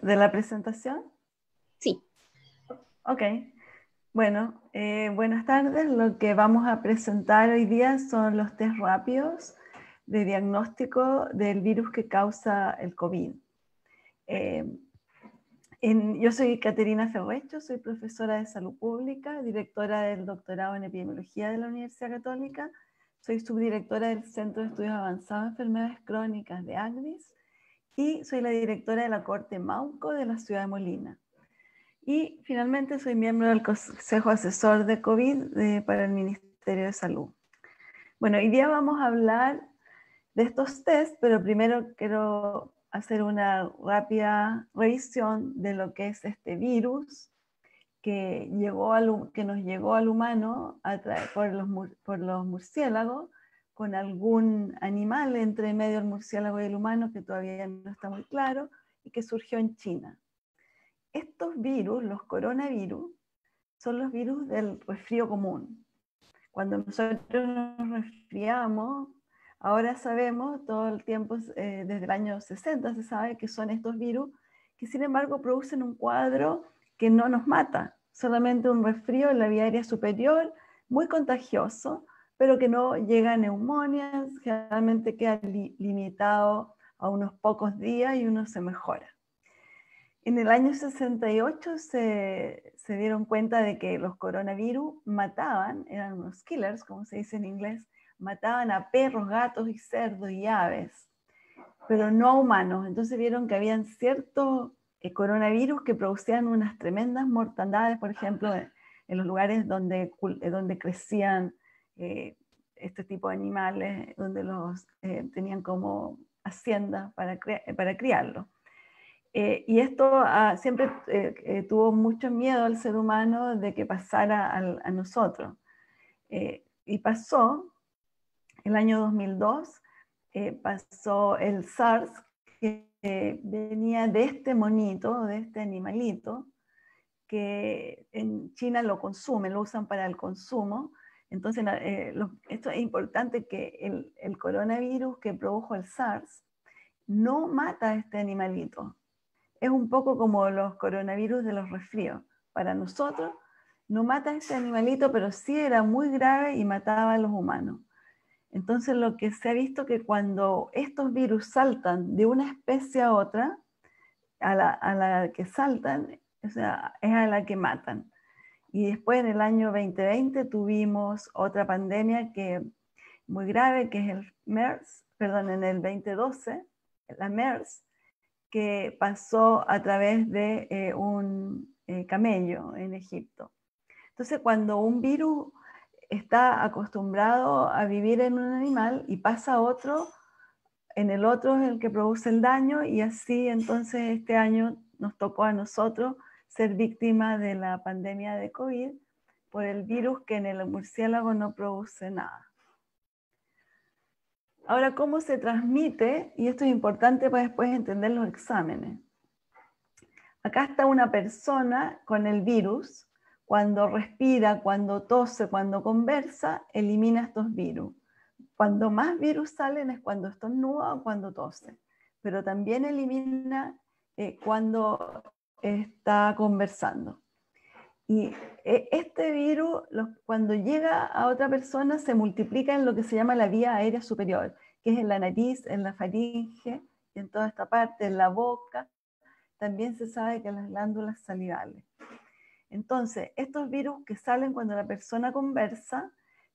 ¿De la presentación? Sí. Ok. Bueno, buenas tardes. Lo que vamos a presentar hoy día son los test rápidos de diagnóstico del virus que causa el COVID. Yo soy Caterina Ferrecho, soy profesora de salud pública, directora del doctorado en epidemiología de la Universidad Católica, soy subdirectora del Centro de Estudios Avanzados de Enfermedades Crónicas de ACDIS y soy la directora de la Corte Mauco de la ciudad de Molina. Y finalmente soy miembro del Consejo Asesor de COVID para el Ministerio de Salud. Bueno, hoy día vamos a hablar de estos test, pero primero quiero hacer una rápida revisión de lo que es este virus que nos llegó al humano por los murciélagos, con algún animal entre medio del murciélago y el humano que todavía no está muy claro, y que surgió en China. Estos virus, los coronavirus, son los virus del resfrío común. Cuando nosotros nos resfriamos, ahora sabemos, todo el tiempo, desde el año 60 se sabe que son estos virus que sin embargo producen un cuadro que no nos mata, solamente un resfrío en la vía aérea superior, muy contagioso, pero que no llega a neumonias, generalmente queda limitado a unos pocos días y uno se mejora. En el año 68 se dieron cuenta de que los coronavirus mataban, eran unos killers, como se dice en inglés, mataban a perros, gatos y cerdos y aves, pero no a humanos. Entonces vieron que habían ciertos coronavirus que producían unas tremendas mortandades, por ejemplo, en los lugares donde crecían este tipo de animales, donde los tenían como hacienda para criarlos. Y esto siempre tuvo mucho miedo al ser humano de que pasara a nosotros. Y pasó, el año 2002, pasó el SARS, que venía de este monito, de este animalito, que en China lo consumen, lo usan para el consumo. Entonces, esto es importante que el coronavirus que produjo el SARS no mata a este animalito. Es un poco como los coronavirus de los resfríos. Para nosotros no mata a este animalito, pero sí era muy grave y mataba a los humanos. Entonces lo que se ha visto que cuando estos virus saltan de una especie a otra, a la que saltan, o sea, es a la que matan. Y después en el año 2020 tuvimos otra pandemia muy grave, que es el MERS, perdón, en el 2012, la MERS, que pasó a través de un camello en Egipto. Entonces, cuando un virus está acostumbrado a vivir en un animal y pasa a otro, en el otro es el que produce el daño, y así entonces este año nos tocó a nosotros ser víctimas de la pandemia de COVID por el virus que en el murciélago no produce nada. Ahora, ¿cómo se transmite? Y esto es importante para después entender los exámenes. Acá está una persona con el virus. Cuando respira, cuando tose, cuando conversa, elimina estos virus. Cuando más virus salen es cuando estornuda o cuando tose. Pero también elimina cuando está conversando. Y este virus, cuando llega a otra persona, se multiplica en lo que se llama la vía aérea superior, que es en la nariz, en la faringe, y en toda esta parte, en la boca. También se sabe que en las glándulas salivales. Entonces, estos virus que salen cuando la persona conversa,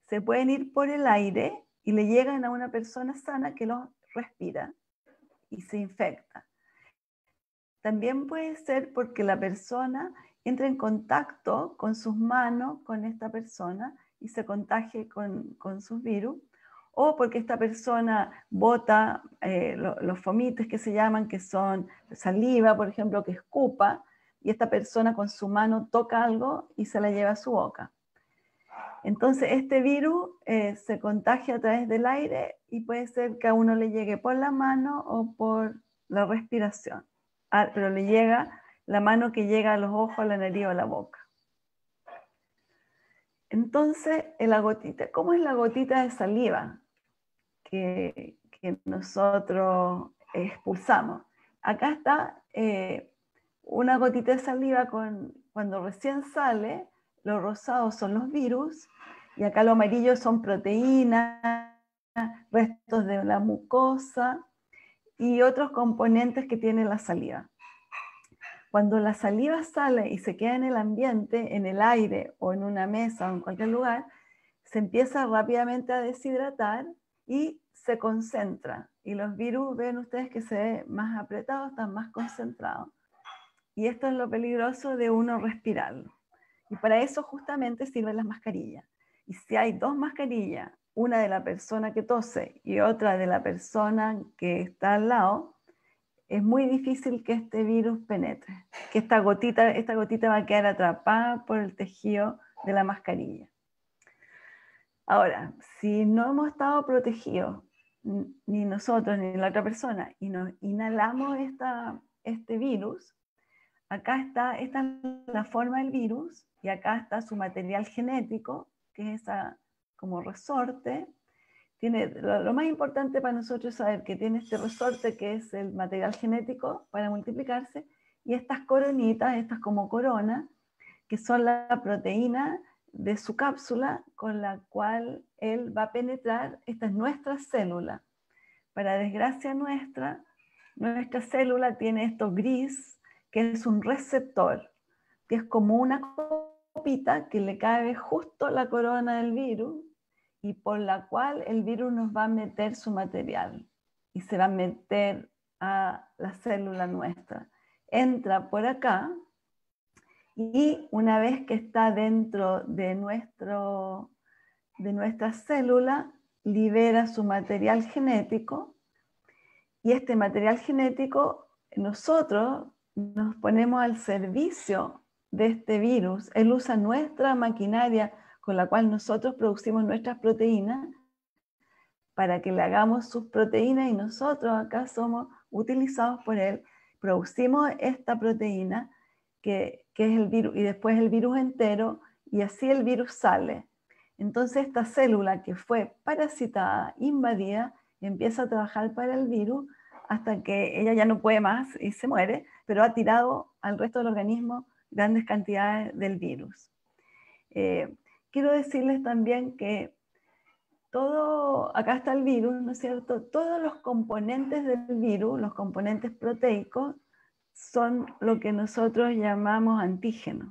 se pueden ir por el aire y le llegan a una persona sana que los respira y se infecta. También puede ser porque la persona entra en contacto con sus manos con esta persona y se contagie con sus virus, o porque esta persona bota los fomites que se llaman, que son saliva, por ejemplo, que escupa, y esta persona con su mano toca algo y se la lleva a su boca. Entonces este virus se contagia a través del aire y puede ser que a uno le llegue por la mano o por la respiración. Pero le llega la mano que llega a los ojos, a la nariz o a la boca. Entonces, la gotita, ¿cómo es la gotita de saliva que nosotros expulsamos? Acá está una gotita de saliva cuando recién sale, los rosados son los virus, y acá lo amarillo son proteínas, restos de la mucosa y otros componentes que tiene la saliva. Cuando la saliva sale y se queda en el ambiente, en el aire o en una mesa o en cualquier lugar, se empieza rápidamente a deshidratar y se concentra. Y los virus, ven ustedes que se ve más apretado, están más concentrados. Y esto es lo peligroso de uno respirarlo. Y para eso justamente sirven las mascarillas. Y si hay dos mascarillas, una de la persona que tose y otra de la persona que está al lado, es muy difícil que este virus penetre, que esta gotita va a quedar atrapada por el tejido de la mascarilla. Ahora, si no hemos estado protegidos, ni nosotros ni la otra persona, y nos inhalamos este virus, acá esta es la forma del virus, y acá está su material genético, que es esa como resorte. Lo más importante para nosotros es saber que tiene este resorte, que es el material genético para multiplicarse, y estas coronitas, estas como corona, que son la proteína de su cápsula con la cual él va a penetrar. Esta es nuestra célula. Para desgracia nuestra célula tiene esto gris, que es un receptor, que es como una copita que le cabe justo la corona del virus y por la cual el virus nos va a meter su material y se va a meter a la célula nuestra. Entra por acá y una vez que está dentro de nuestra célula, libera su material genético, y este material genético nosotros nos ponemos al servicio de este virus. Él usa nuestra maquinaria con la cual nosotros producimos nuestras proteínas para que le hagamos sus proteínas, y nosotros acá somos utilizados por él. Producimos esta proteína que es el virus, y después el virus entero, y así el virus sale. Entonces esta célula que fue parasitada, invadida, empieza a trabajar para el virus hasta que ella ya no puede más y se muere, pero ha tirado al resto del organismo grandes cantidades del virus. Quiero decirles también que acá está el virus, ¿no es cierto? Todos los componentes del virus, los componentes proteicos, son lo que nosotros llamamos antígenos,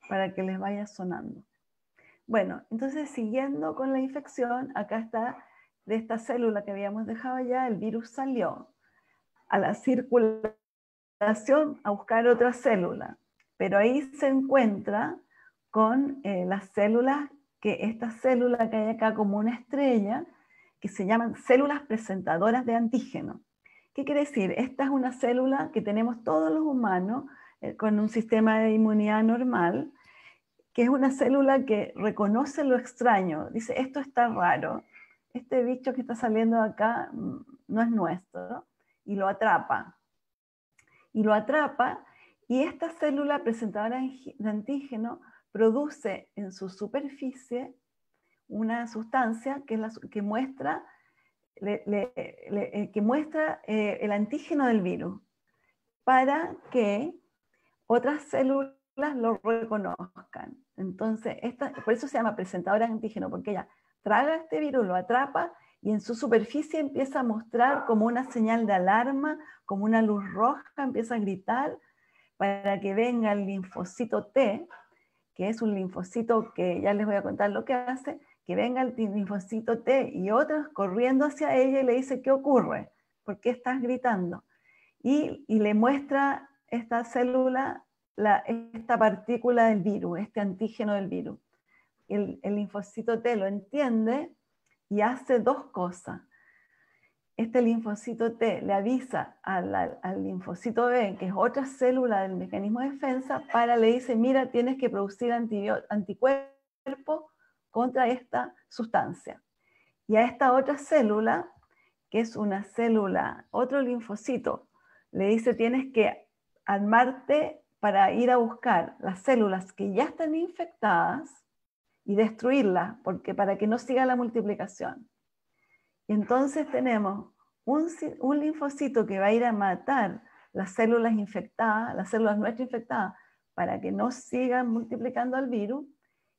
para que les vaya sonando. Bueno, entonces siguiendo con la infección, acá está de esta célula que habíamos dejado allá, el virus salió a la circulación a buscar otra célula, pero ahí se encuentra con las células, esta célula que hay acá como una estrella, que se llaman células presentadoras de antígeno. ¿Qué quiere decir? Esta es una célula que tenemos todos los humanos con un sistema de inmunidad normal, que es una célula que reconoce lo extraño, dice, esto está raro, este bicho que está saliendo de acá no es nuestro, y lo atrapa. Y esta célula presentadora de antígeno produce en su superficie una sustancia que, que muestra el antígeno del virus, para que otras células lo reconozcan. Entonces, por eso se llama presentadora de antígeno, porque ella traga este virus, lo atrapa, y en su superficie empieza a mostrar como una señal de alarma, como una luz roja, empieza a gritar para que venga el linfocito T, que es un linfocito que ya les voy a contar lo que hace, que venga el linfocito T y otros corriendo hacia ella y le dice, ¿qué ocurre? ¿Por qué estás gritando? Y le muestra esta célula, esta partícula del virus, este antígeno del virus. El linfocito T lo entiende y hace dos cosas. Este linfocito T le avisa al linfocito B, que es otra célula del mecanismo de defensa, le dice, mira, tienes que producir anticuerpos contra esta sustancia. Y a esta otra célula, que es una célula, otro linfocito, le dice, tienes que armarte para ir a buscar las células que ya están infectadas y destruirlas, para que no siga la multiplicación. Y entonces tenemos un linfocito que va a ir a matar las células infectadas, las células nuestras infectadas, para que no sigan multiplicando al virus,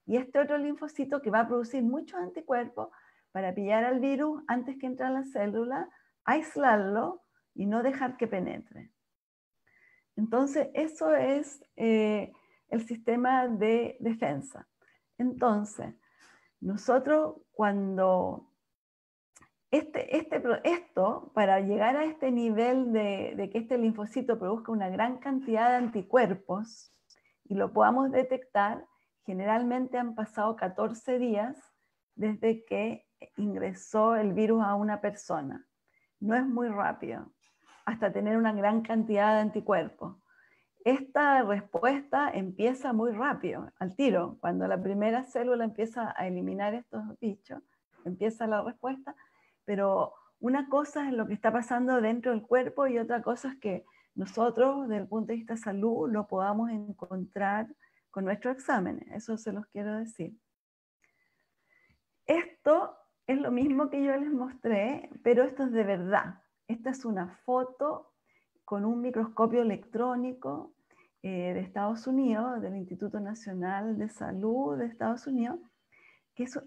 y este otro linfocito que va a producir muchos anticuerpos para pillar al virus antes que entre a la célula, aislarlo y no dejar que penetre. Entonces, eso es el sistema de defensa. Entonces, nosotros cuando esto, para llegar a este nivel de que este linfocito produzca una gran cantidad de anticuerpos y lo podamos detectar, generalmente han pasado 14 días desde que ingresó el virus a una persona. No es muy rápido, hasta tener una gran cantidad de anticuerpos. Esta respuesta empieza muy rápido, al tiro. Cuando la primera célula empieza a eliminar estos bichos, empieza la respuesta, pero una cosa es lo que está pasando dentro del cuerpo y otra cosa es que nosotros, desde el punto de vista de salud, lo podamos encontrar con nuestros exámenes. Eso se los quiero decir. Esto es lo mismo que yo les mostré, pero esto es de verdad. Esta es una foto con un microscopio electrónico de Estados Unidos, del Instituto Nacional de Salud de Estados Unidos, que es,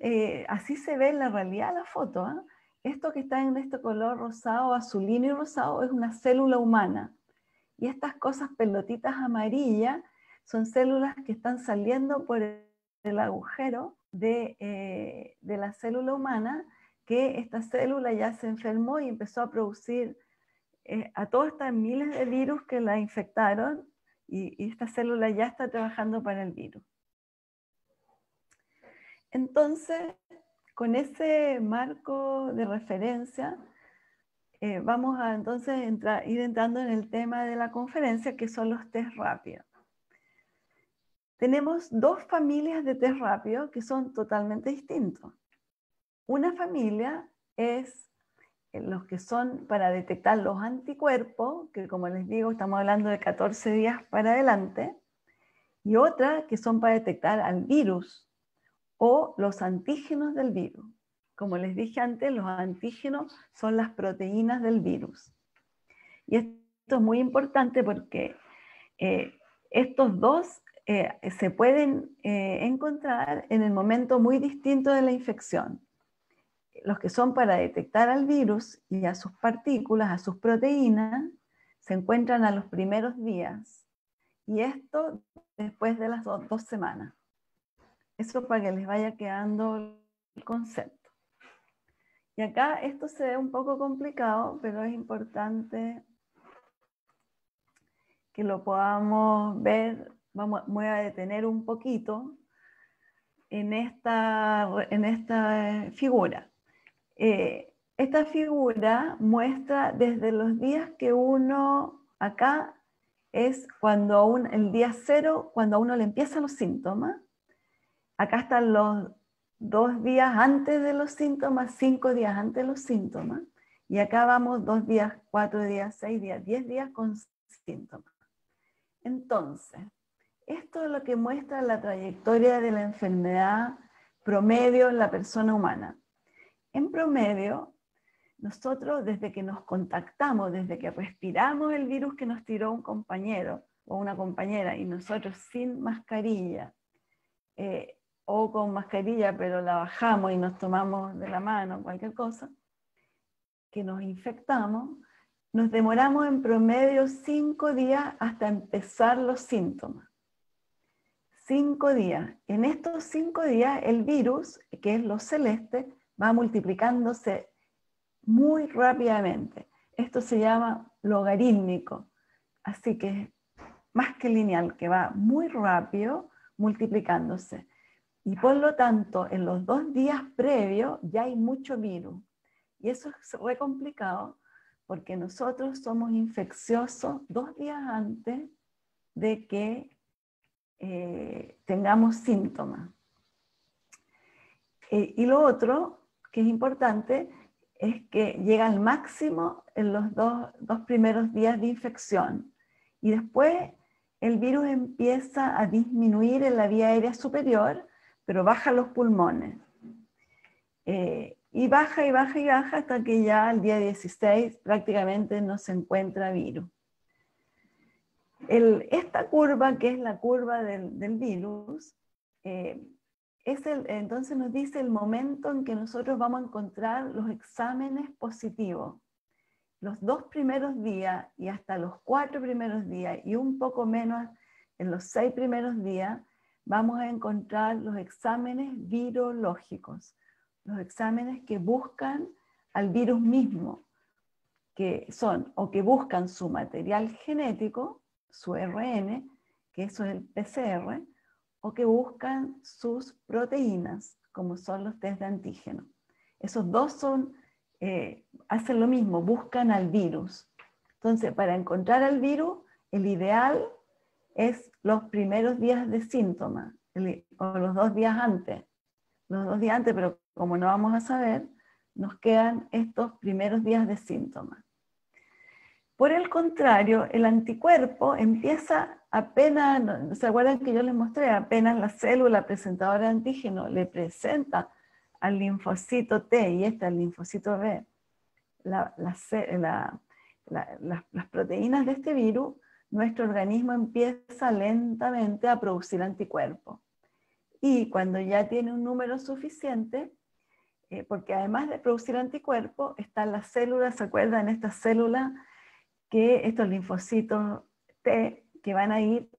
así se ve en la realidad la foto. Esto que está en este color rosado, azulino y rosado es una célula humana. Y estas cosas pelotitas amarillas son células que están saliendo por el agujero de la célula humana, que esta célula ya se enfermó y empezó a producir a todas estas miles de virus que la infectaron, y esta célula ya está trabajando para el virus. Entonces, con ese marco de referencia, vamos a entonces ir entrando en el tema de la conferencia, que son los test rápidos. Tenemos dos familias de test rápidos que son totalmente distintos. Una familia es los que son para detectar los anticuerpos, que como les digo, estamos hablando de 14 días para adelante, y otra que son para detectar al virus o los antígenos del virus. Como les dije antes, los antígenos son las proteínas del virus. Y esto es muy importante porque estos dos se pueden encontrar en el momento muy distinto de la infección. Los que son para detectar al virus y a sus partículas, a sus proteínas, se encuentran a los primeros días. Y esto después de las 2 semanas. Eso para que les vaya quedando el concepto. Y acá esto se ve un poco complicado, pero es importante que lo podamos ver. Voy a detener un poquito en esta figura. Esta figura muestra desde los días que uno, acá es cuando el día 0, cuando a uno le empiezan los síntomas. Acá están los 2 días antes de los síntomas, 5 días antes de los síntomas, y acá vamos 2 días, 4 días, 6 días, 10 días con síntomas. Entonces, esto es lo que muestra la trayectoria de la enfermedad promedio en la persona humana. En promedio, nosotros desde que nos contactamos, desde que respiramos el virus que nos tiró un compañero o una compañera, y nosotros sin mascarilla, o con mascarilla pero la bajamos y nos tomamos de la mano, cualquier cosa, que nos infectamos, nos demoramos en promedio 5 días hasta empezar los síntomas. 5 días. En estos 5 días el virus, que es lo celeste, va multiplicándose muy rápidamente. Esto se llama logarítmico, así que más que lineal, que va muy rápido multiplicándose. Y por lo tanto, en los 2 días previos ya hay mucho virus. Y eso es re complicado porque nosotros somos infecciosos 2 días antes de que tengamos síntomas. Y lo otro que es importante es que llega al máximo en los dos primeros días de infección. Y después el virus empieza a disminuir en la vía aérea superior, pero baja los pulmones. Y baja y baja hasta que ya al día 16 prácticamente no se encuentra virus. Esta curva, que es la curva del virus, entonces nos dice el momento en que nosotros vamos a encontrar los exámenes positivos. Los 2 primeros días y hasta los 4 primeros días y un poco menos en los 6 primeros días, vamos a encontrar los exámenes virológicos, los exámenes que buscan al virus mismo, que son o que buscan su material genético, su RN, que eso es el PCR, o que buscan sus proteínas, como son los test de antígeno. Esos dos hacen lo mismo, buscan al virus. Entonces, para encontrar al virus, el ideal es los primeros días de síntomas, o los 2 días antes. Los 2 días antes, pero como no vamos a saber, nos quedan estos primeros días de síntomas. Por el contrario, el anticuerpo empieza apenas, ¿se acuerdan que yo les mostré? Apenas la célula presentadora de antígeno le presenta al linfocito T y al linfocito B las proteínas de este virus, nuestro organismo empieza lentamente a producir anticuerpos. Y cuando ya tiene un número suficiente, porque además de producir anticuerpos, están las células, ¿se acuerdan? Estas células, estos linfocitos T, que van a ir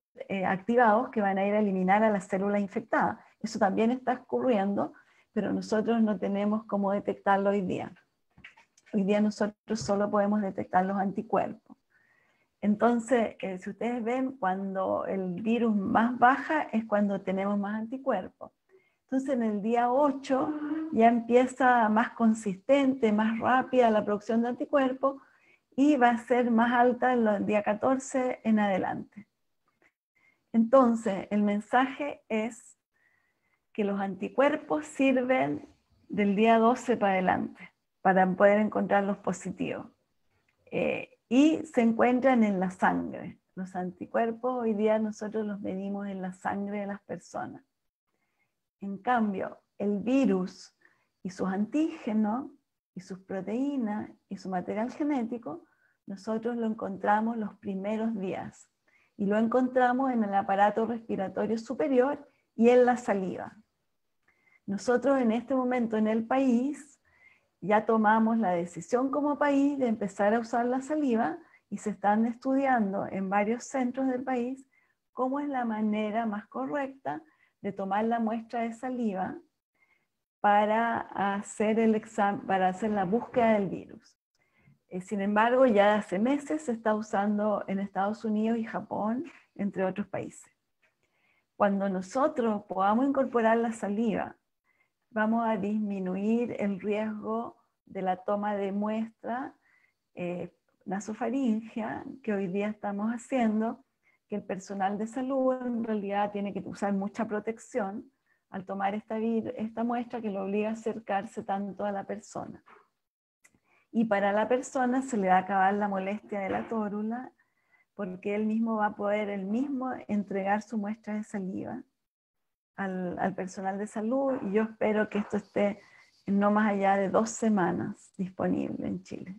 activados, que van a ir a eliminar a las células infectadas. Eso también está ocurriendo, pero nosotros no tenemos cómo detectarlo hoy día. Hoy día nosotros solo podemos detectar los anticuerpos. Entonces, si ustedes ven, cuando el virus más baja es cuando tenemos más anticuerpos. Entonces, en el día 8 ya empieza más consistente, más rápida la producción de anticuerpos y va a ser más alta en el día 14 en adelante. Entonces, el mensaje es que los anticuerpos sirven del día 12 para adelante, para poder encontrar los positivos. Y se encuentran en la sangre. Los anticuerpos hoy día nosotros los medimos en la sangre de las personas. En cambio, el virus y sus antígenos, y sus proteínas, y su material genético, nosotros lo encontramos los primeros días. Y lo encontramos en el aparato respiratorio superior y en la saliva. Nosotros en este momento en el país ya tomamos la decisión como país de empezar a usar la saliva y se están estudiando en varios centros del país cómo es la manera más correcta de tomar la muestra de saliva para hacer el examen, para hacer la búsqueda del virus. Sin embargo, ya hace meses se está usando en Estados Unidos y Japón, entre otros países. Cuando nosotros podamos incorporar la saliva, vamos a disminuir el riesgo de la toma de muestra nasofaringea que hoy día estamos haciendo, que el personal de salud en realidad tiene que usar mucha protección al tomar esta muestra que lo obliga a acercarse tanto a la persona. Y para la persona se le va a acabar la molestia de la tórula, porque él mismo va a poder entregar su muestra de saliva al personal de salud, y yo espero que esto esté no más allá de 2 semanas disponible en Chile.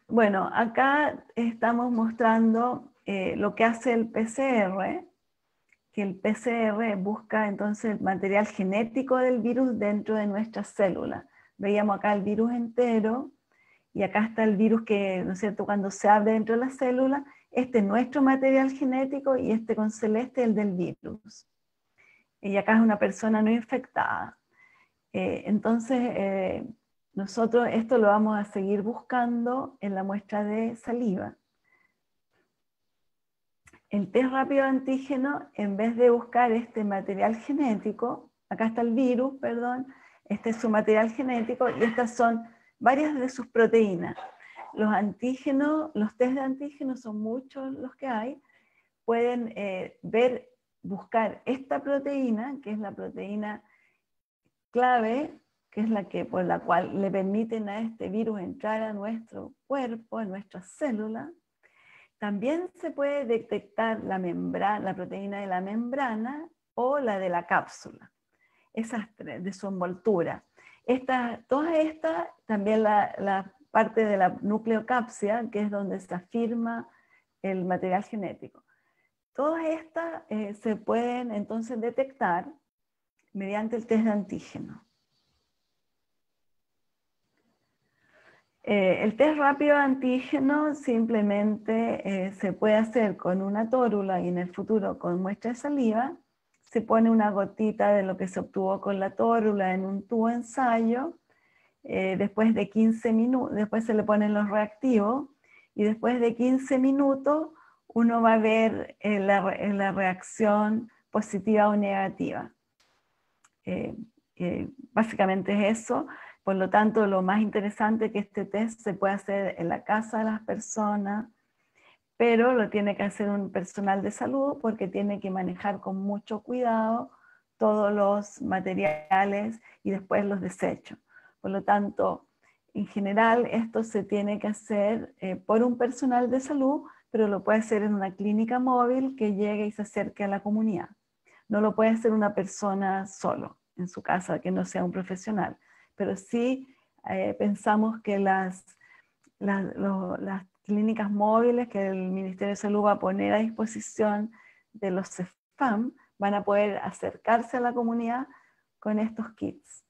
Bueno, acá estamos mostrando lo que hace el PCR, que el PCR busca entonces el material genético del virus dentro de nuestras células. Veíamos acá el virus entero, y acá está el virus que, ¿no es cierto?, cuando se abre dentro de la célula, este es nuestro material genético y este con celeste es el del virus. Y acá es una persona no infectada. Entonces, nosotros esto lo vamos a seguir buscando en la muestra de saliva. El test rápido de antígeno, en vez de buscar este material genético, acá está el virus, perdón, este es su material genético y estas son varias de sus proteínas. Los antígenos, los test de antígenos son muchos los que hay, pueden buscar esta proteína, que es la proteína clave, que es por la cual le permiten a este virus entrar a nuestro cuerpo, a nuestras células. También se puede detectar la proteína de la membrana o la de la cápsula, esas tres, de su envoltura. Todas estas también parte de la nucleocapsia, que es donde se afirma el material genético. Todas estas se pueden entonces detectar mediante el test de antígeno. El test rápido de antígeno simplemente se puede hacer con una tórula y en el futuro con muestra de saliva. Se pone una gotita de lo que se obtuvo con la tórula en un tubo de ensayo. Después de 15 minutos, después se le ponen los reactivos y después de 15 minutos uno va a ver la reacción positiva o negativa. Básicamente es eso. Por lo tanto, lo más interesante es que este test se puede hacer en la casa de las personas, pero lo tiene que hacer un personal de salud porque tiene que manejar con mucho cuidado todos los materiales y después los desechos. Por lo tanto, en general esto se tiene que hacer por un personal de salud, pero lo puede hacer en una clínica móvil que llegue y se acerque a la comunidad. No lo puede hacer una persona solo en su casa, que no sea un profesional. Pero sí pensamos que las clínicas móviles que el Ministerio de Salud va a poner a disposición de los CEFAM van a poder acercarse a la comunidad con estos kits.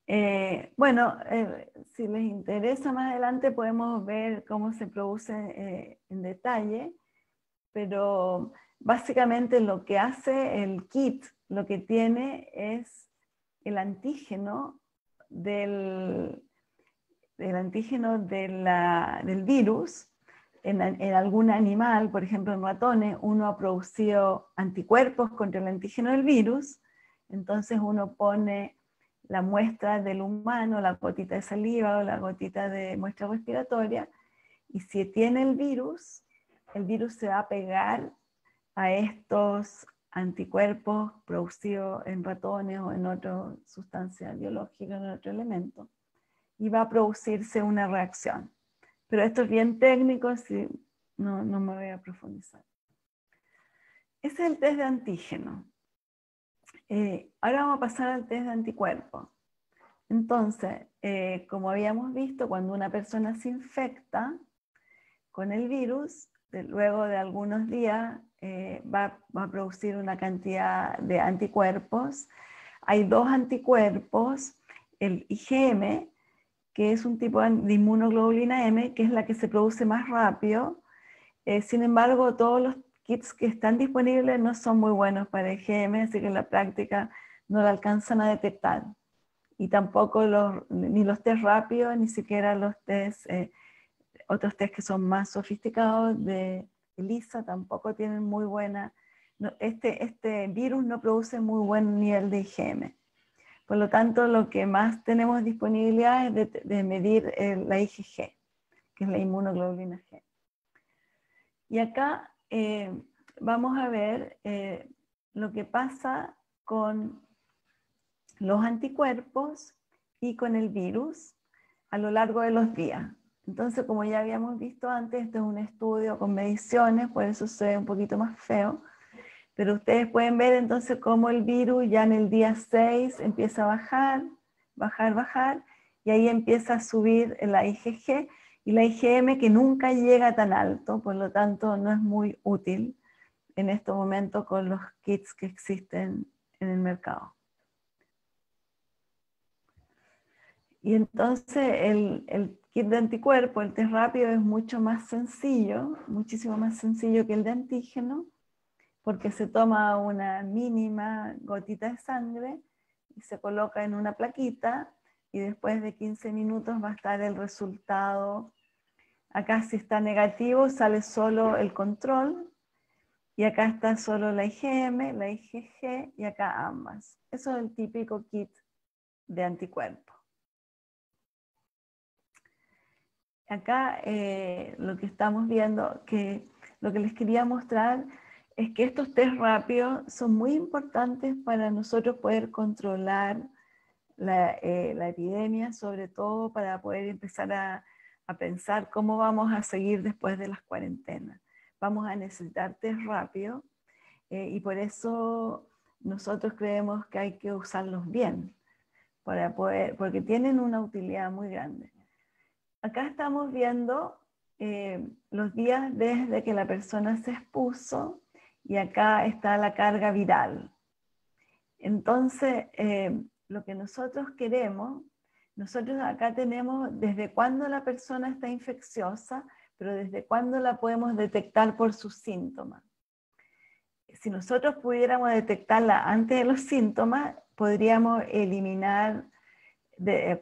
Si les interesa más adelante podemos ver cómo se produce en detalle, pero básicamente lo que hace el kit, lo que tiene es el antígeno del virus en algún animal, por ejemplo en ratones, uno ha producido anticuerpos contra el antígeno del virus, entonces uno pone la muestra del humano, la gotita de saliva o la gotita de muestra respiratoria, y si tiene el virus se va a pegar a estos anticuerpos producidos en ratones o en otra sustancia biológica, en otro elemento, y va a producirse una reacción. Pero esto es bien técnico, si no me voy a profundizar. Ese es el test de antígeno. Ahora vamos a pasar al test de anticuerpos. Entonces, como habíamos visto, cuando una persona se infecta con el virus, luego de algunos días va a producir una cantidad de anticuerpos. Hay dos anticuerpos, el IgM, que es un tipo de inmunoglobulina M, que es la que se produce más rápido. Sin embargo, todos los kits que están disponibles no son muy buenos para IgM, así que en la práctica no lo alcanzan a detectar. Y tampoco ni los test rápidos, ni siquiera los test, otros test que son más sofisticados de ELISA tampoco tienen muy buena, este virus no produce muy buen nivel de IgM. Por lo tanto, lo que más tenemos disponibilidad es de medir la IgG, que es la inmunoglobulina G. Y acá vamos a ver lo que pasa con los anticuerpos y con el virus a lo largo de los días. Entonces, como ya habíamos visto antes, este es un estudio con mediciones, por eso se ve un poquito más feo. Pero ustedes pueden ver entonces cómo el virus ya en el día 6 empieza a bajar, y ahí empieza a subir la IgG y la IgM, que nunca llega tan alto, por lo tanto no es muy útil en este momento con los kits que existen en el mercado. Y entonces el kit de anticuerpo, el test rápido, es mucho más sencillo, muchísimo más sencillo que el de antígeno, porque se toma una mínima gotita de sangre y se coloca en una plaquita, y después de 15 minutos va a estar el resultado. Acá si está negativo sale solo el control, y acá está solo la IgM, la IgG, y acá ambas. Eso es el típico kit de anticuerpo. Acá lo que estamos viendo, lo que les quería mostrar es que estos test rápidos son muy importantes para nosotros poder controlar la epidemia, sobre todo para poder empezar a pensar cómo vamos a seguir después de las cuarentenas. Vamos a necesitar test rápidos y por eso nosotros creemos que hay que usarlos bien, porque tienen una utilidad muy grande. Acá estamos viendo los días desde que la persona se expuso, y acá está la carga viral. Entonces, lo que nosotros queremos, nosotros acá tenemos desde cuándo la persona está infecciosa, pero desde cuándo la podemos detectar por sus síntomas. Si nosotros pudiéramos detectarla antes de los síntomas, podríamos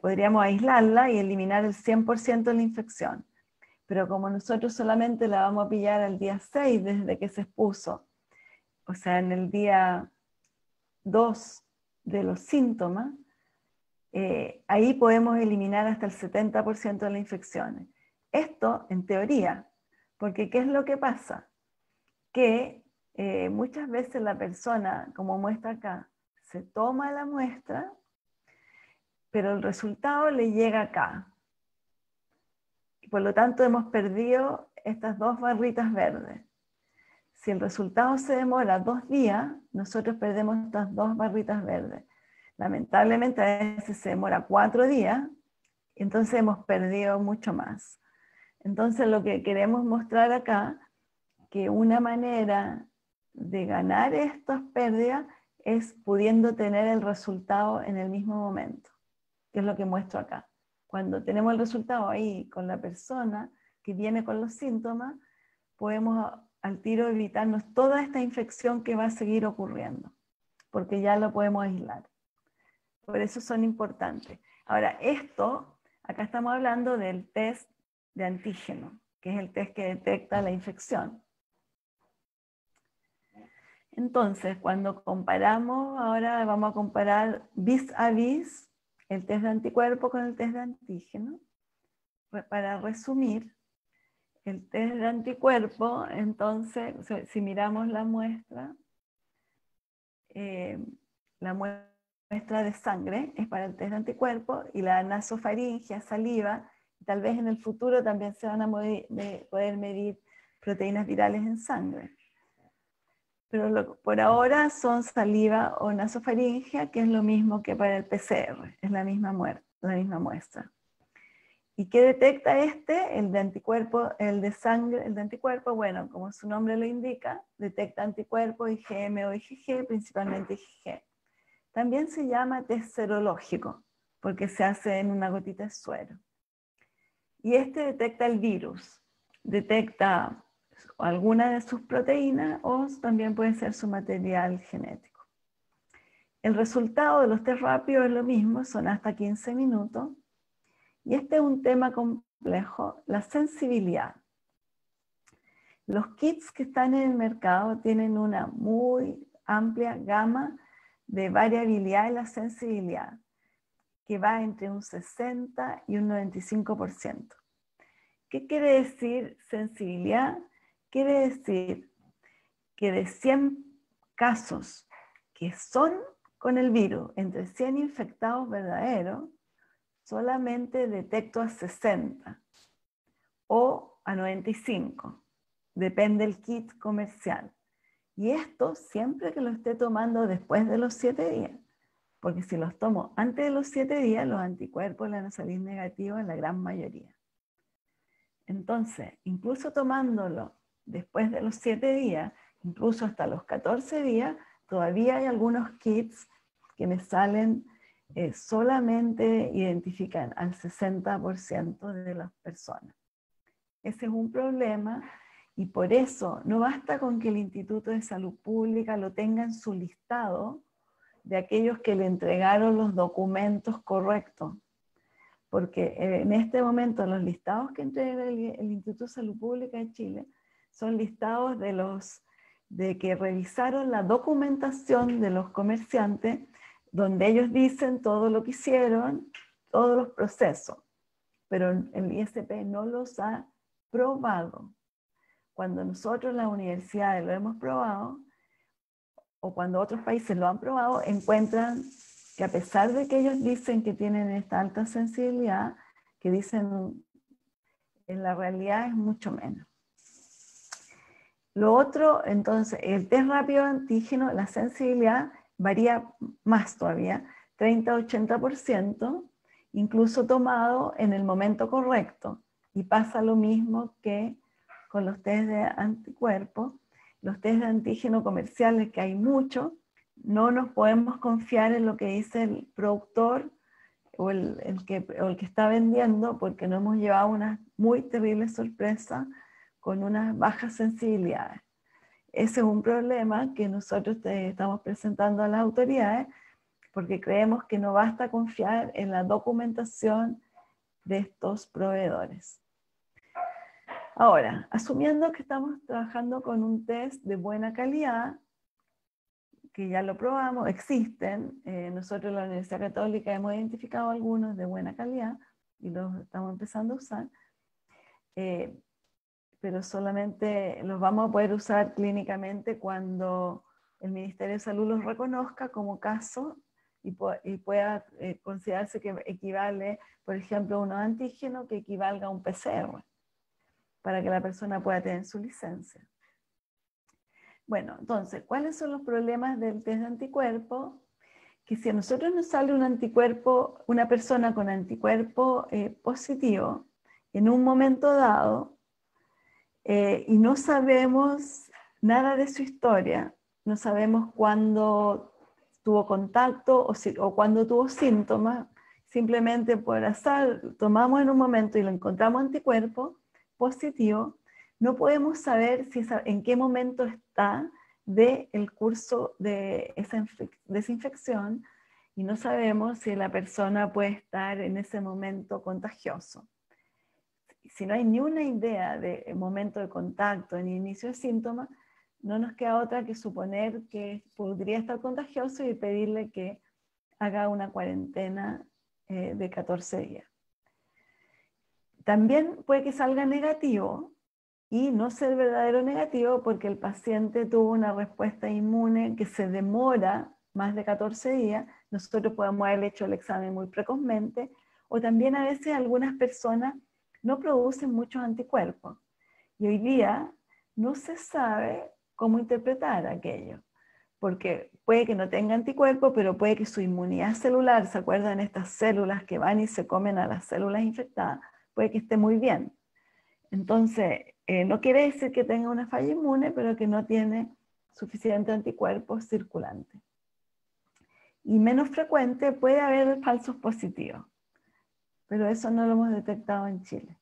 podríamos aislarla y eliminar el 100% de la infección. Pero como nosotros solamente la vamos a pillar al día 6 desde que se expuso, o sea, en el día 2 de los síntomas, ahí podemos eliminar hasta el 70% de las infecciones. Esto en teoría, porque ¿qué es lo que pasa? Que muchas veces la persona, como muestra acá, se toma la muestra, pero el resultado le llega acá. Y por lo tanto hemos perdido estas 2 barritas verdes. Si el resultado se demora 2 días, nosotros perdemos estas 2 barritas verdes. Lamentablemente a veces se demora 4 días, entonces hemos perdido mucho más. Entonces lo que queremos mostrar acá, que una manera de ganar estas pérdidas es pudiendo tener el resultado en el mismo momento, que es lo que muestro acá. Cuando tenemos el resultado ahí con la persona que viene con los síntomas, podemos al tiro evitarnos toda esta infección que va a seguir ocurriendo, porque ya lo podemos aislar. Por eso son importantes. Ahora, acá estamos hablando del test de antígeno, que es el test que detecta la infección. Entonces, cuando comparamos, ahora vamos a comparar vis a vis el test de anticuerpo con el test de antígeno. Pues para resumir, el test de anticuerpo, entonces, si miramos la muestra de sangre es para el test de anticuerpo, y la nasofaringea, saliva, tal vez en el futuro también se van a poder medir proteínas virales en sangre. Pero por ahora son saliva o nasofaringea, que es lo mismo que para el PCR, es la misma muestra. ¿Y qué detecta el de anticuerpo, el de sangre, el de anticuerpo? Bueno, como su nombre lo indica, detecta anticuerpos IgM o IgG, principalmente IgG. También se llama test serológico, porque se hace en una gotita de suero. Y detecta el virus, detecta alguna de sus proteínas o también puede ser su material genético. El resultado de los test rápidos es lo mismo, son hasta 15 minutos. Y este es un tema complejo, la sensibilidad. Los kits que están en el mercado tienen una muy amplia gama de variabilidad en la sensibilidad, que va entre un 60 y un 95%. ¿Qué quiere decir sensibilidad? Quiere decir que de 100 casos que son con el virus, entre 100 infectados verdaderos, solamente detecto a 60 o a 95, depende del kit comercial. Y esto siempre que lo esté tomando después de los 7 días, porque si los tomo antes de los 7 días, los anticuerpos van a salir negativos en la gran mayoría. Entonces, incluso tomándolo después de los 7 días, incluso hasta los 14 días, todavía hay algunos kits que me salen solamente identifican al 60% de las personas. Ese es un problema, y por eso no basta con que el Instituto de Salud Pública lo tenga en su listado de aquellos que le entregaron los documentos correctos, porque en este momento los listados que entrega el Instituto de Salud Pública de Chile son listados de que revisaron la documentación de los comerciantes, donde ellos dicen todo lo que hicieron, todos los procesos, pero el ISP no los ha probado. Cuando nosotros las universidades lo hemos probado, o cuando otros países lo han probado, encuentran que a pesar de que ellos dicen que tienen esta alta sensibilidad, que dicen en la realidad es mucho menos. Lo otro, entonces, el test rápido de antígeno, la sensibilidad varía más todavía, 30-80%, incluso tomado en el momento correcto. Y pasa lo mismo que con los test de anticuerpos. Los test de antígeno comerciales, que hay muchos, no nos podemos confiar en lo que dice el productor o el que está vendiendo, porque nos hemos llevado una muy terrible sorpresa con unas bajas sensibilidades. Ese es un problema que nosotros estamos presentando a las autoridades, porque creemos que no basta confiar en la documentación de estos proveedores. Ahora, asumiendo que estamos trabajando con un test de buena calidad, que ya lo probamos, existen, nosotros en la Universidad Católica hemos identificado algunos de buena calidad y los estamos empezando a usar, pero solamente los vamos a poder usar clínicamente cuando el Ministerio de Salud los reconozca como caso y pueda considerarse que equivale, por ejemplo, a un antígeno que equivalga a un PCR, para que la persona pueda tener su licencia. Bueno, entonces, ¿cuáles son los problemas del test de anticuerpos? Que si a nosotros nos sale un anticuerpo, una persona con anticuerpo positivo, en un momento dado, y no sabemos nada de su historia, no sabemos cuándo tuvo contacto o cuándo tuvo síntomas, simplemente por azar tomamos en un momento y lo encontramos anticuerpo positivo, no podemos saber en qué momento está del curso de esa infección y no sabemos si la persona puede estar en ese momento contagioso. Si no hay ni una idea de momento de contacto ni inicio de síntomas, no nos queda otra que suponer que podría estar contagioso y pedirle que haga una cuarentena de 14 días. También puede que salga negativo y no ser verdadero negativo porque el paciente tuvo una respuesta inmune que se demora más de 14 días. Nosotros podemos haber hecho el examen muy precozmente, o también a veces algunas personas no producen muchos anticuerpos. Y hoy día no se sabe cómo interpretar aquello, porque puede que no tenga anticuerpos, pero puede que su inmunidad celular, ¿se acuerdan estas células que van y se comen a las células infectadas? Puede que esté muy bien. Entonces, no quiere decir que tenga una falla inmune, pero que no tiene suficiente anticuerpos circulantes. Y menos frecuente puede haber falsos positivos, pero eso no lo hemos detectado en Chile.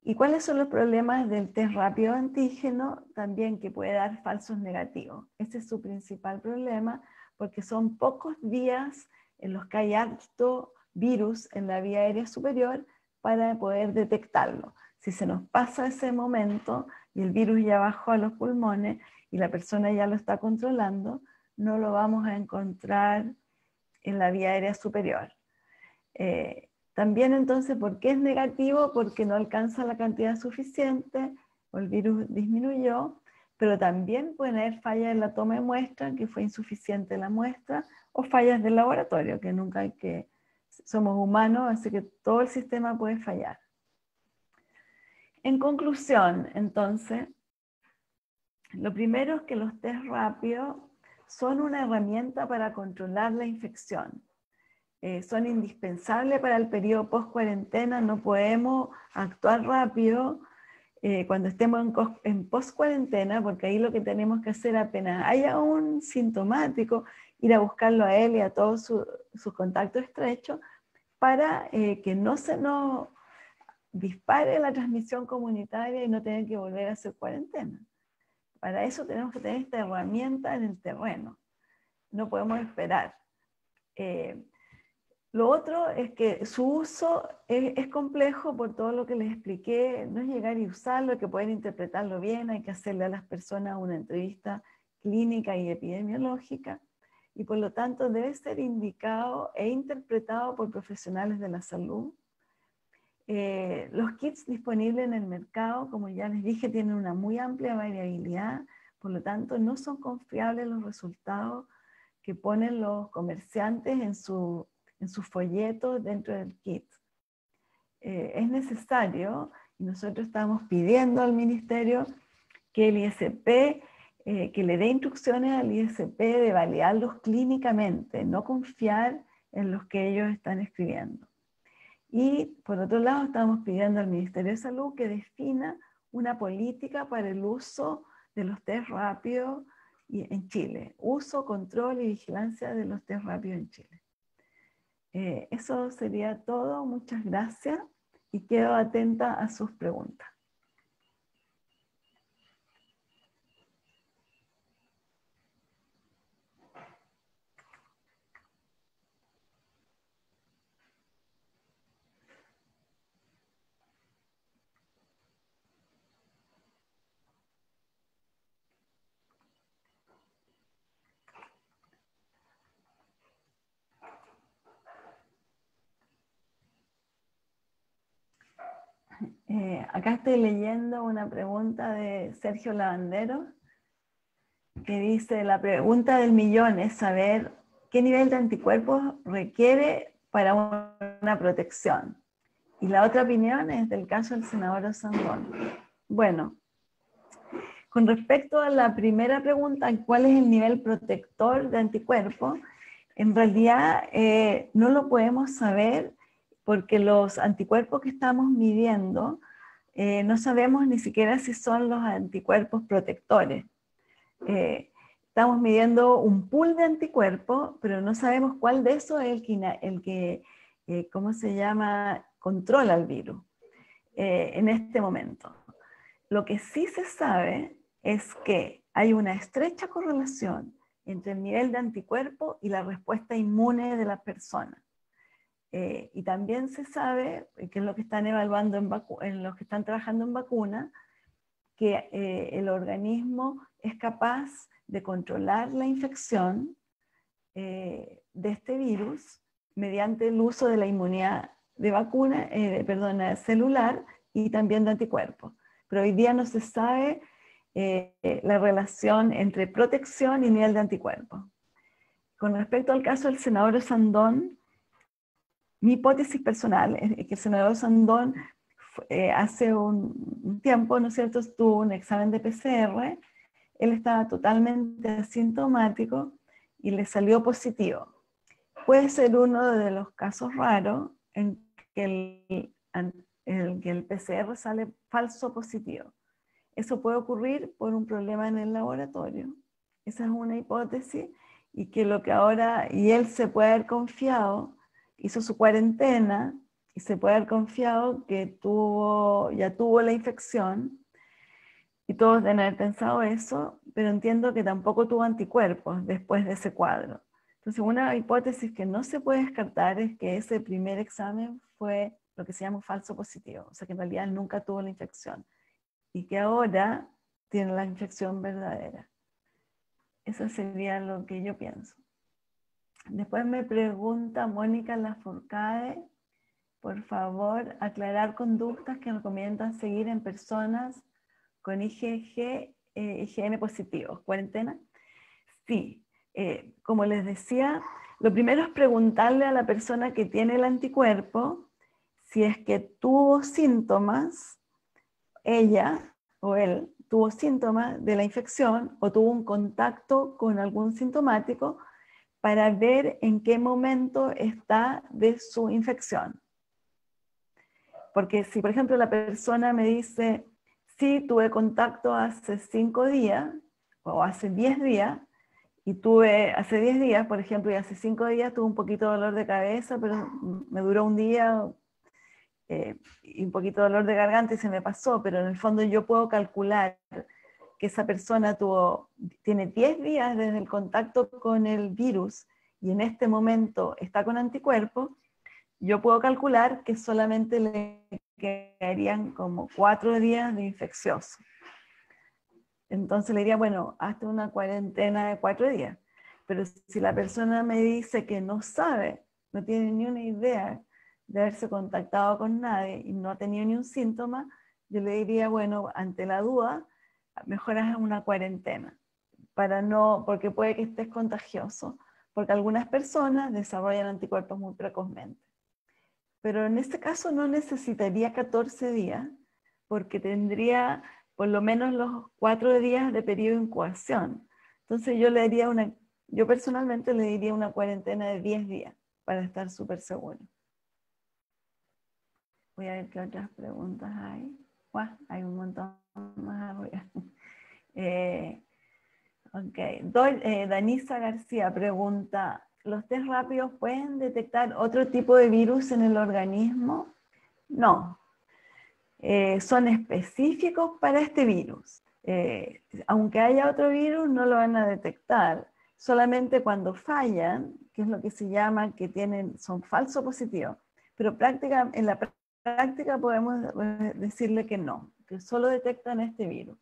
¿Y cuáles son los problemas del test rápido antígeno? También que puede dar falsos negativos. Ese es su principal problema, porque son pocos días en los que hay alto virus en la vía aérea superior para poder detectarlo. Si se nos pasa ese momento y el virus ya bajó a los pulmones y la persona ya lo está controlando, no lo vamos a encontrar en la vía aérea superior. También entonces, ¿por qué es negativo? Porque no alcanza la cantidad suficiente o el virus disminuyó, pero también pueden haber fallas en la toma de muestra, que fue insuficiente la muestra, o fallas del laboratorio, que nunca hay que... Somos humanos, así que todo el sistema puede fallar. En conclusión, entonces, lo primero es que los test rápidos son una herramienta para controlar la infección. Son indispensables para el periodo post-cuarentena, no podemos actuar rápido cuando estemos en post-cuarentena, porque ahí lo que tenemos que hacer apenas haya un sintomático, ir a buscarlo a él y a todos sus contactos estrechos, para que no se nos dispare la transmisión comunitaria y no tener que volver a hacer cuarentena. Para eso tenemos que tener esta herramienta en el terreno. No podemos esperar. Lo otro es que su uso es complejo por todo lo que les expliqué. No es llegar y usarlo, hay que poder interpretarlo bien, hay que hacerle a las personas una entrevista clínica y epidemiológica, y por lo tanto debe ser indicado e interpretado por profesionales de la salud. Los kits disponibles en el mercado, como ya les dije, tienen una muy amplia variabilidad, por lo tanto no son confiables los resultados que ponen los comerciantes en sus folletos dentro del kit. Es necesario, y nosotros estamos pidiendo al Ministerio que el ISP que le dé instrucciones al ISP de validarlos clínicamente, no confiar en los que ellos están escribiendo. Y por otro lado, estamos pidiendo al Ministerio de Salud que defina una política para el uso de los test rápidos en Chile. Uso, control y vigilancia de los test rápidos en Chile. Eso sería todo. Muchas gracias y quedo atenta a sus preguntas. Acá estoy leyendo una pregunta de Sergio Lavandero, que dice, la pregunta del millón es saber qué nivel de anticuerpos requiere para una protección. Y la otra opinión es del caso del senador Osandón. Bueno, con respecto a la primera pregunta, ¿cuál es el nivel protector de anticuerpos? En realidad no lo podemos saber porque los anticuerpos que estamos midiendo no sabemos ni siquiera si son los anticuerpos protectores. Estamos midiendo un pool de anticuerpos, pero no sabemos cuál de esos es el que ¿cómo se llama?, controla el virus en este momento. Lo que sí se sabe es que hay una estrecha correlación entre el nivel de anticuerpo y la respuesta inmune de la persona. Y también se sabe, que es lo que están evaluando en los que están trabajando en vacuna, que el organismo es capaz de controlar la infección de este virus mediante el uso de la inmunidad de vacuna, celular y también de anticuerpos. Pero hoy día no se sabe la relación entre protección y nivel de anticuerpos. Con respecto al caso del senador Osandón, mi hipótesis personal es que el senador Osandón hace un tiempo, ¿no es cierto?, tuvo un examen de PCR, él estaba totalmente asintomático y le salió positivo. Puede ser uno de los casos raros en que el PCR sale falso positivo. Eso puede ocurrir por un problema en el laboratorio. Esa es una hipótesis, y que lo que ahora, y él se puede haber confiado, hizo su cuarentena y se puede haber confiado que ya tuvo la infección, y todos deben haber pensado eso, pero entiendo que tampoco tuvo anticuerpos después de ese cuadro. Entonces, una hipótesis que no se puede descartar es que ese primer examen fue lo que se llama un falso positivo, o sea que en realidad nunca tuvo la infección, y que ahora tiene la infección verdadera. Eso sería lo que yo pienso. Después me pregunta Mónica Lafourcade, por favor, aclarar conductas que recomiendan seguir en personas con IgM positivos. ¿Cuarentena? Sí. Como les decía, lo primero es preguntarle a la persona que tiene el anticuerpo si es que tuvo síntomas, ella o él tuvo síntomas de la infección o tuvo un contacto con algún sintomático, para ver en qué momento está de su infección. Porque si, por ejemplo, la persona me dice, sí, tuve contacto hace 5 días o hace 10 días, y tuve hace 10 días, por ejemplo, y hace 5 días tuve un poquito de dolor de cabeza, pero me duró un día, y un poquito de dolor de garganta y se me pasó, pero en el fondo yo puedo calcular que esa persona tiene 10 días desde el contacto con el virus y en este momento está con anticuerpos. Yo puedo calcular que solamente le quedarían como 4 días de infeccioso. Entonces le diría, bueno, hazte una cuarentena de 4 días. Pero si la persona me dice que no sabe, no tiene ni una idea de haberse contactado con nadie y no ha tenido ni un síntoma, yo le diría, bueno, ante la duda, mejor haz una cuarentena, porque puede que estés contagioso, porque algunas personas desarrollan anticuerpos muy precozmente. Pero en este caso no necesitaría 14 días, porque tendría por lo menos los 4 días de periodo de incubación. Entonces yo personalmente le diría una cuarentena de 10 días para estar súper seguro. Voy a ver qué otras preguntas hay. ¡Guau! Hay un montón más arriba. Danisa García pregunta, ¿los test rápidos pueden detectar otro tipo de virus en el organismo? No. Son específicos para este virus. Aunque haya otro virus, no lo van a detectar. Solamente cuando fallan, que es lo que se llama que son falso positivos. Pero en la práctica podemos decirle que no, que solo detectan este virus.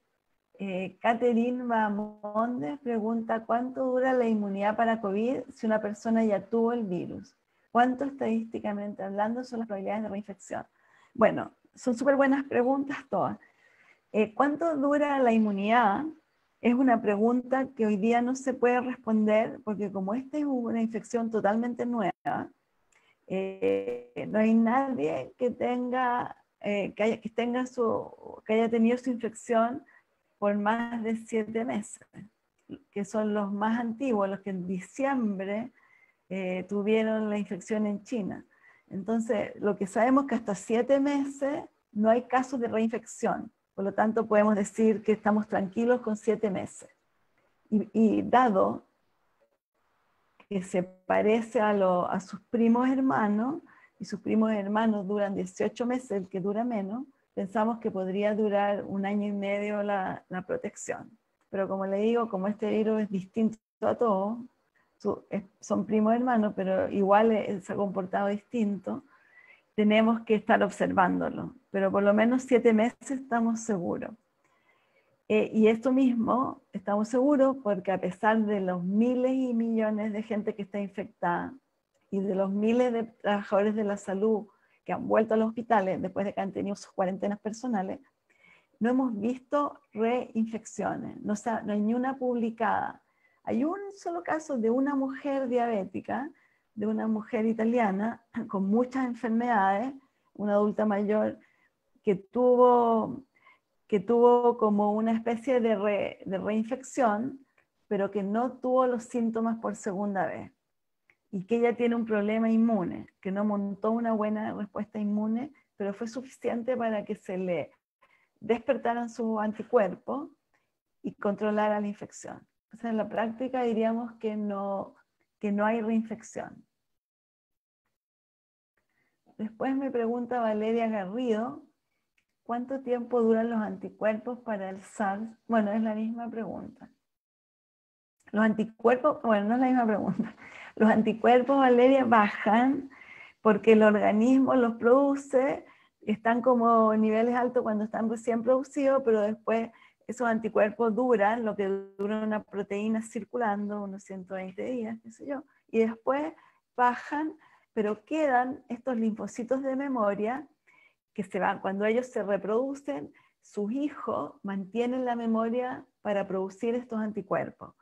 Catherine Bamondes pregunta, ¿cuánto dura la inmunidad para COVID si una persona ya tuvo el virus? ¿Cuánto estadísticamente hablando son las probabilidades de reinfección? Bueno, son súper buenas preguntas todas. ¿Cuánto dura la inmunidad? Es una pregunta que hoy día no se puede responder porque como esta es una infección totalmente nueva, no hay nadie que haya tenido su infección por más de 7 meses, que son los más antiguos, los que en diciembre tuvieron la infección en China. Entonces, lo que sabemos es que hasta 7 meses no hay casos de reinfección. Por lo tanto, podemos decir que estamos tranquilos con 7 meses. Y dado que se parece a sus primos hermanos, y sus primos hermanos duran 18 meses, el que dura menos, pensamos que podría durar 1 año y medio la protección. Pero como le digo, como este virus es distinto a todos, son primos hermanos, pero igual se ha comportado distinto, tenemos que estar observándolo. Pero por lo menos 7 meses estamos seguros. Y esto mismo estamos seguros porque a pesar de los miles y millones de gente que está infectada y de los miles de trabajadores de la salud que han vuelto a los hospitales después de que han tenido sus cuarentenas personales, no hemos visto reinfecciones, no hay ni una publicada. Hay un solo caso de una mujer diabética, de una mujer italiana con muchas enfermedades, una adulta mayor que tuvo como una especie de reinfección, pero que no tuvo los síntomas por segunda vez. Y que ella tiene un problema inmune, que no montó una buena respuesta inmune, pero fue suficiente para que se le despertaran sus anticuerpos y controlara la infección. O sea, en la práctica diríamos que no hay reinfección. Después me pregunta Valeria Garrido, ¿cuánto tiempo duran los anticuerpos para el SARS? Bueno, es la misma pregunta. Los anticuerpos, bueno, no es la misma pregunta. Los anticuerpos, Valeria, bajan porque el organismo los produce, están como en niveles altos cuando están recién producidos, pero después esos anticuerpos duran, lo que dura una proteína circulando, unos 120 días, qué sé yo, y después bajan, pero quedan estos linfocitos de memoria que se van, cuando ellos se reproducen, sus hijos mantienen la memoria para producir estos anticuerpos.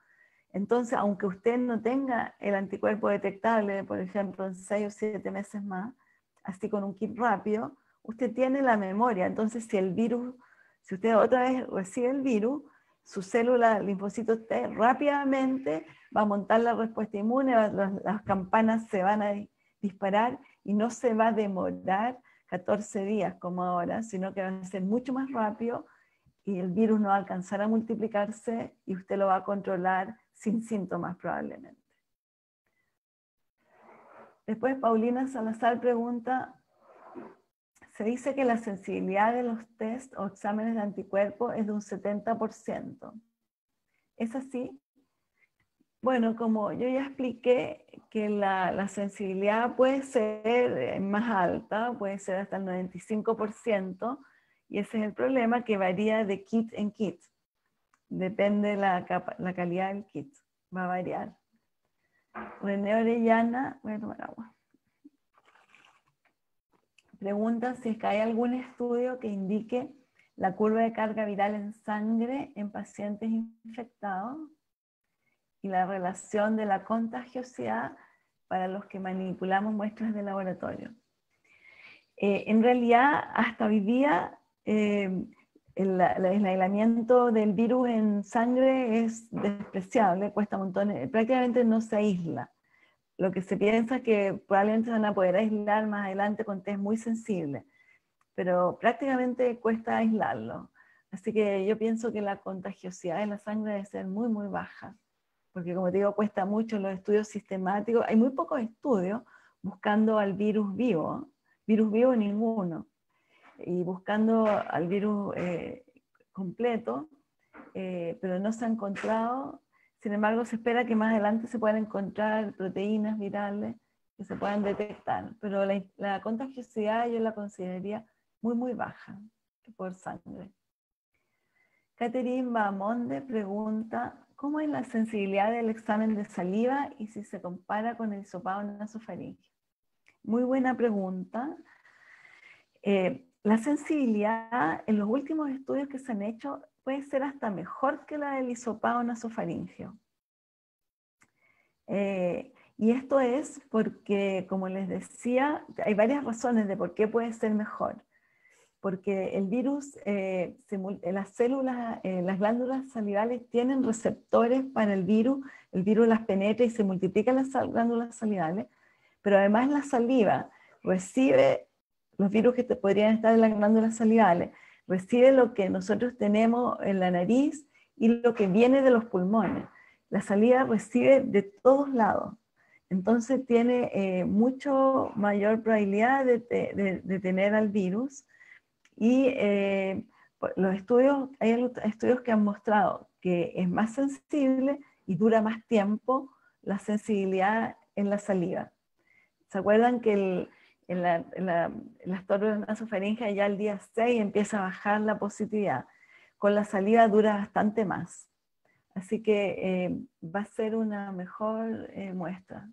Entonces, aunque usted no tenga el anticuerpo detectable, por ejemplo, en 6 o 7 meses más, así con un kit rápido, usted tiene la memoria. Entonces, si usted otra vez recibe el virus, su célula linfocito T rápidamente va a montar la respuesta inmune, las campanas se van a disparar y no se va a demorar 14 días como ahora, sino que va a ser mucho más rápido y el virus no va a alcanzar a multiplicarse y usted lo va a controlar sin síntomas probablemente. Después Paulina Salazar pregunta, se dice que la sensibilidad de los test o exámenes de anticuerpos es de un 70%. ¿Es así? Bueno, como yo ya expliqué que la sensibilidad puede ser más alta, puede ser hasta el 95%, y ese es el problema que varía de kit en kit. Depende la calidad del kit, va a variar. René Orellana, voy a tomar agua. Pregunta si es que hay algún estudio que indique la curva de carga viral en sangre en pacientes infectados y la relación de la contagiosidad para los que manipulamos muestras de laboratorio. En realidad, hasta hoy día, el aislamiento del virus en sangre es despreciable, cuesta montones, prácticamente no se aísla. Lo que se piensa es que probablemente se van a poder aislar más adelante con test muy sensibles, pero prácticamente cuesta aislarlo. Así que yo pienso que la contagiosidad de la sangre debe ser muy, muy baja, porque como te digo, cuesta mucho los estudios sistemáticos. Hay muy pocos estudios buscando al virus vivo ninguno, y buscando al virus completo, pero no se ha encontrado. Sin embargo, se espera que más adelante se puedan encontrar proteínas virales que se puedan detectar, pero la contagiosidad yo la consideraría muy, muy baja por sangre. Catherine Bahamonde pregunta, ¿cómo es la sensibilidad del examen de saliva y si se compara con el hisopado nasofaríngeo? Muy buena pregunta. La sensibilidad en los últimos estudios que se han hecho puede ser hasta mejor que la del hisopado nasofaríngeo. Y esto es porque, como les decía, hay varias razones de por qué puede ser mejor. Porque el virus, las células, las glándulas salivales tienen receptores para el virus las penetra y se multiplican las glándulas salivales, pero además la saliva recibe los virus que podrían estar en las glándulas salivales, recibe lo que nosotros tenemos en la nariz y lo que viene de los pulmones. La saliva recibe de todos lados. Entonces tiene mucho mayor probabilidad de tener al virus. Y hay estudios que han mostrado que es más sensible y dura más tiempo la sensibilidad en la saliva. ¿Se acuerdan que en las torres nasofaríngeas ya al día 6 empieza a bajar la positividad? Con la saliva dura bastante más. Así que va a ser una mejor muestra.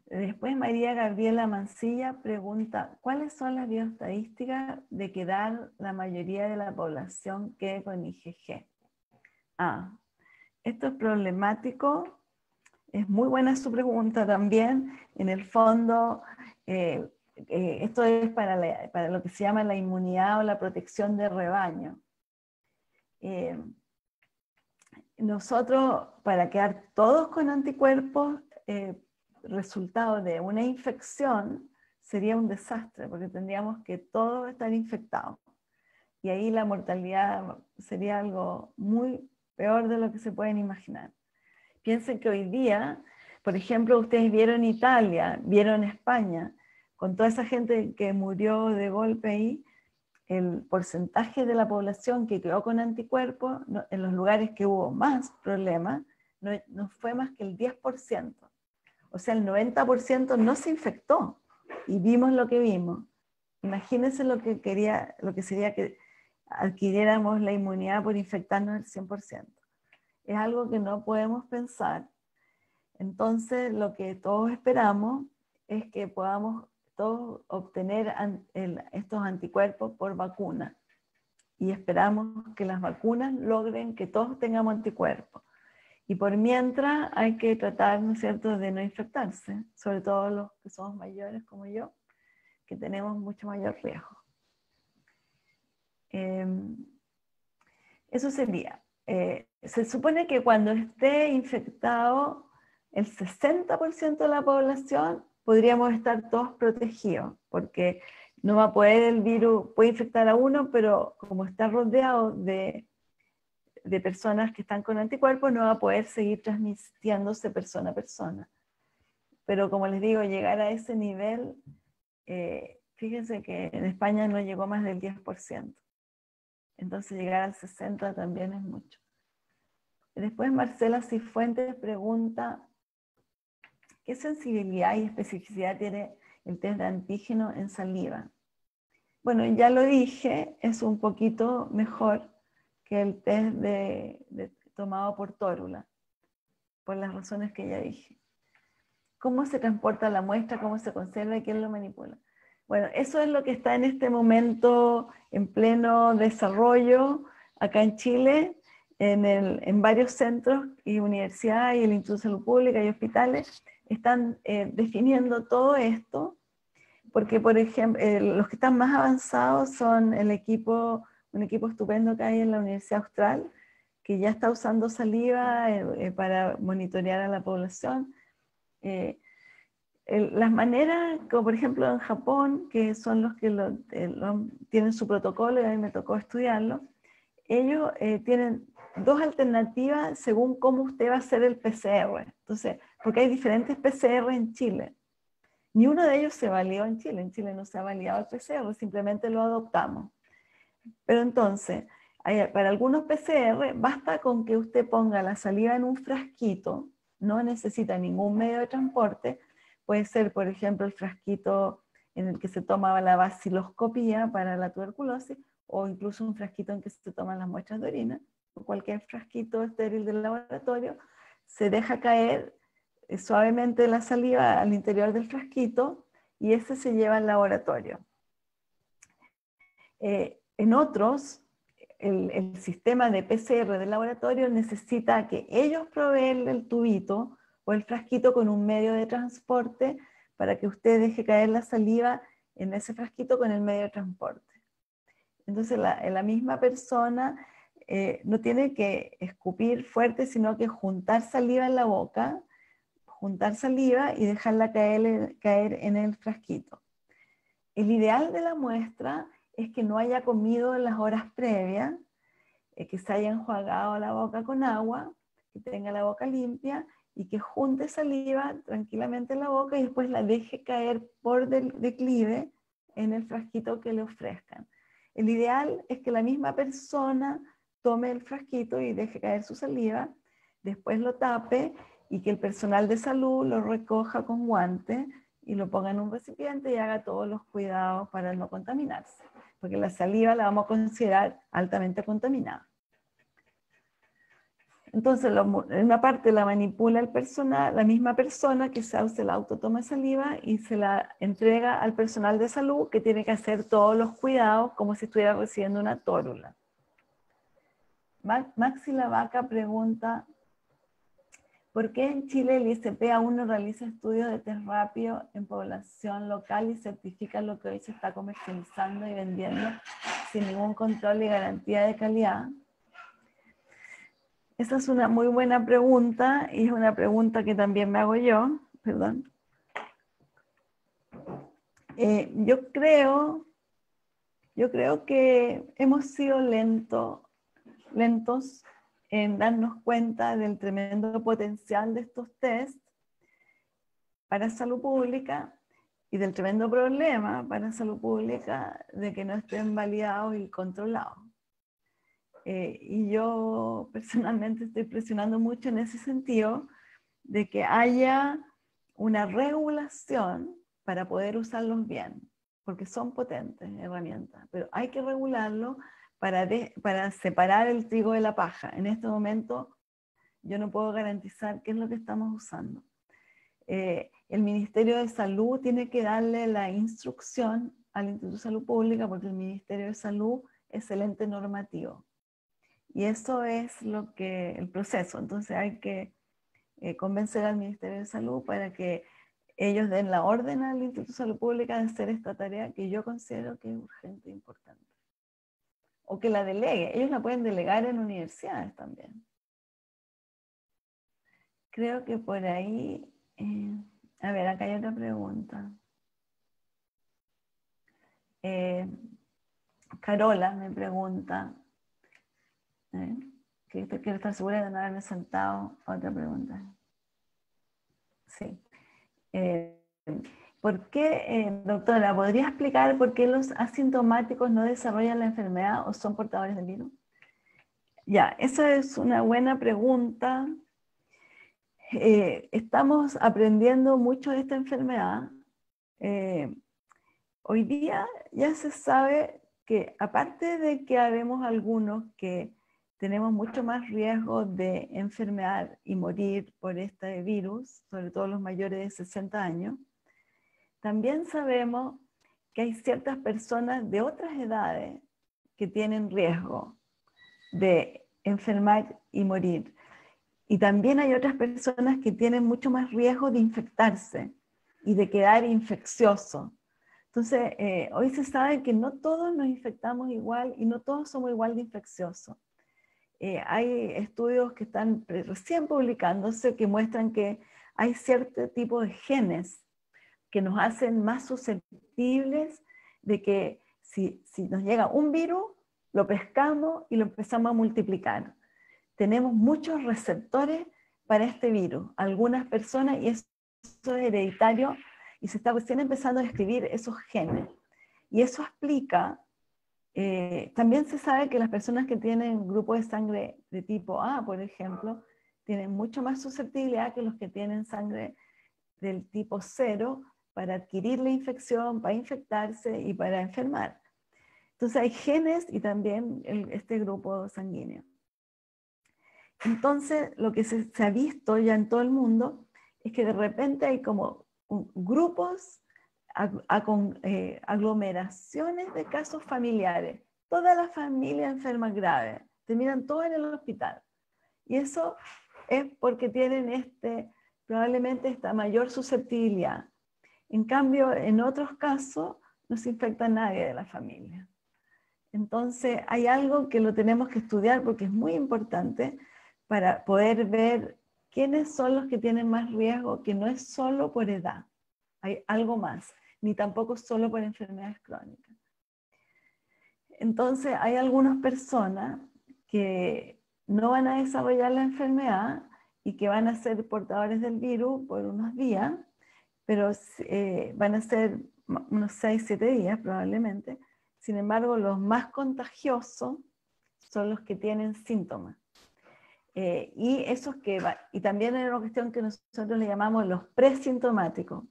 Después María Gabriela Mancilla pregunta, ¿cuáles son las bioestadísticas de quedar la mayoría de la población que con IgG? Esto es problemático, es muy buena su pregunta también. En el fondo, esto es para lo que se llama la inmunidad o la protección de rebaño. Nosotros, para quedar todos con anticuerpos, resultado de una infección sería un desastre, porque tendríamos que todos estar infectados. Y ahí la mortalidad sería algo muy peor de lo que se pueden imaginar. Piensen que hoy día, por ejemplo, ustedes vieron Italia, vieron España, con toda esa gente que murió de golpe ahí, el porcentaje de la población que quedó con anticuerpos, en los lugares que hubo más problemas, no fue más que el 10%. O sea, el 90% no se infectó y vimos lo que vimos. Imagínense lo que sería que adquiriéramos la inmunidad por infectarnos el 100%. Es algo que no podemos pensar. Entonces, lo que todos esperamos es que podamos todos obtener estos anticuerpos por vacuna. Y esperamos que las vacunas logren que todos tengamos anticuerpos. Y por mientras hay que tratar, ¿no es cierto?, de no infectarse, sobre todo los que somos mayores como yo, que tenemos mucho mayor riesgo. Eso sería. Se supone que cuando esté infectado el 60% de la población, podríamos estar todos protegidos, porque no va a poder el virus, puede infectar a uno, pero como está rodeado de personas que están con anticuerpos, no va a poder seguir transmitiéndose persona a persona. Pero como les digo, llegar a ese nivel, fíjense que en España no llegó más del 10%. Entonces llegar al 60% también es mucho. Después Marcela Cifuentes pregunta, ¿qué sensibilidad y especificidad tiene el test de antígeno en saliva? Bueno, ya lo dije, es un poquito mejor que el test tomado por tórula, por las razones que ya dije. ¿Cómo se transporta la muestra? ¿Cómo se conserva? ¿Y quién lo manipula? Bueno, eso es lo que está en este momento en pleno desarrollo acá en Chile, en varios centros y universidades y el Instituto de Salud Pública y hospitales están definiendo todo esto, porque por ejemplo, los que están más avanzados son un equipo estupendo que hay en la Universidad Austral, que ya está usando saliva para monitorear a la población. Las maneras, como por ejemplo en Japón, que son los que tienen su protocolo, y a mí me tocó estudiarlo, ellos tienen dos alternativas según cómo usted va a hacer el PCR. Entonces, porque hay diferentes PCR en Chile. Ni uno de ellos se validó en Chile. En Chile no se ha validado el PCR, simplemente lo adoptamos. Pero entonces, para algunos PCR, basta con que usted ponga la saliva en un frasquito, no necesita ningún medio de transporte. Puede ser, por ejemplo, el frasquito en el que se toma la baciloscopía para la tuberculosis, o incluso un frasquito en que se toman las muestras de orina, o cualquier frasquito estéril del laboratorio. Se deja caer suavemente la saliva al interior del frasquito y ese se lleva al laboratorio. En otros, el sistema de PCR del laboratorio necesita que ellos proveen el tubito o el frasquito con un medio de transporte para que usted deje caer la saliva en ese frasquito con el medio de transporte. Entonces la misma persona no tiene que escupir fuerte, sino que juntar saliva en la boca, juntar saliva y dejarla caer en el frasquito. El ideal de la muestra es que no haya comido en las horas previas, que se haya enjuagado la boca con agua, que tenga la boca limpia y que junte saliva tranquilamente en la boca y después la deje caer por declive en el frasquito que le ofrezcan. El ideal es que la misma persona tome el frasquito y deje caer su saliva, después lo tape y que el personal de salud lo recoja con guantes y lo ponga en un recipiente y haga todos los cuidados para no contaminarse, porque la saliva la vamos a considerar altamente contaminada. Entonces, en una parte la manipula el personal, la misma persona, quizás se la autotoma saliva y se la entrega al personal de salud que tiene que hacer todos los cuidados como si estuviera recibiendo una tórula. Maxi La Vaca pregunta, ¿por qué en Chile el ISP aún no realiza estudios de test rápido en población local y certifica lo que hoy se está comercializando y vendiendo sin ningún control y garantía de calidad? Esa es una muy buena pregunta y es una pregunta que también me hago yo. Perdón. Yo creo que hemos sido lentos en darnos cuenta del tremendo potencial de estos tests para salud pública y del tremendo problema para salud pública de que no estén validados y controlados. Y yo personalmente estoy presionando mucho en ese sentido de que haya una regulación para poder usarlos bien, porque son potentes herramientas, pero hay que regularlo para separar el trigo de la paja. En este momento yo no puedo garantizar qué es lo que estamos usando. El Ministerio de Salud tiene que darle la instrucción al Instituto de Salud Pública porque el Ministerio de Salud es el ente normativo. Y eso es el proceso. Entonces hay que convencer al Ministerio de Salud para que ellos den la orden al Instituto de Salud Pública de hacer esta tarea que yo considero que es urgente e importante. O que la delegue. Ellos la pueden delegar en universidades también. Creo que por ahí... a ver, acá hay otra pregunta. Carola me pregunta... que quiero estar segura de no haberme saltado otra pregunta. Sí. ¿Por qué, doctora, podría explicar por qué los asintomáticos no desarrollan la enfermedad o son portadores del virus? Ya, esa es una buena pregunta. Estamos aprendiendo mucho de esta enfermedad. Hoy día ya se sabe que aparte de que habemos algunos que tenemos mucho más riesgo de enfermar y morir por este virus, sobre todo los mayores de 60 años, también sabemos que hay ciertas personas de otras edades que tienen riesgo de enfermar y morir. Y también hay otras personas que tienen mucho más riesgo de infectarse y de quedar infeccioso. Entonces, hoy se sabe que no todos nos infectamos igual y no todos somos igual de infecciosos. Hay estudios que están recién publicándose que muestran que hay cierto tipo de genes que nos hacen más susceptibles de que si nos llega un virus, lo pescamos y lo empezamos a multiplicar. Tenemos muchos receptores para este virus, algunas personas, y eso es hereditario, y se está recién empezando a describir esos genes. Y eso explica, también se sabe que las personas que tienen grupo de sangre de tipo A, por ejemplo, tienen mucho más susceptibilidad que los que tienen sangre del tipo 0 para adquirir la infección, para infectarse y para enfermar. Entonces hay genes y también este grupo sanguíneo. Entonces lo que se ha visto ya en todo el mundo es que de repente hay como grupos, aglomeraciones de casos familiares. Toda la familia enferma grave, terminan todos en el hospital. Y eso es porque tienen probablemente esta mayor susceptibilidad. En cambio, en otros casos, no se infecta a nadie de la familia. Entonces, hay algo que lo tenemos que estudiar porque es muy importante para poder ver quiénes son los que tienen más riesgo, que no es solo por edad, hay algo más, ni tampoco solo por enfermedades crónicas. Entonces, hay algunas personas que no van a desarrollar la enfermedad y que van a ser portadores del virus por unos días, pero van a ser unos 6-7 días probablemente. Sin embargo, los más contagiosos son los que tienen síntomas. Y también hay una cuestión que nosotros le llamamos los presintomáticos.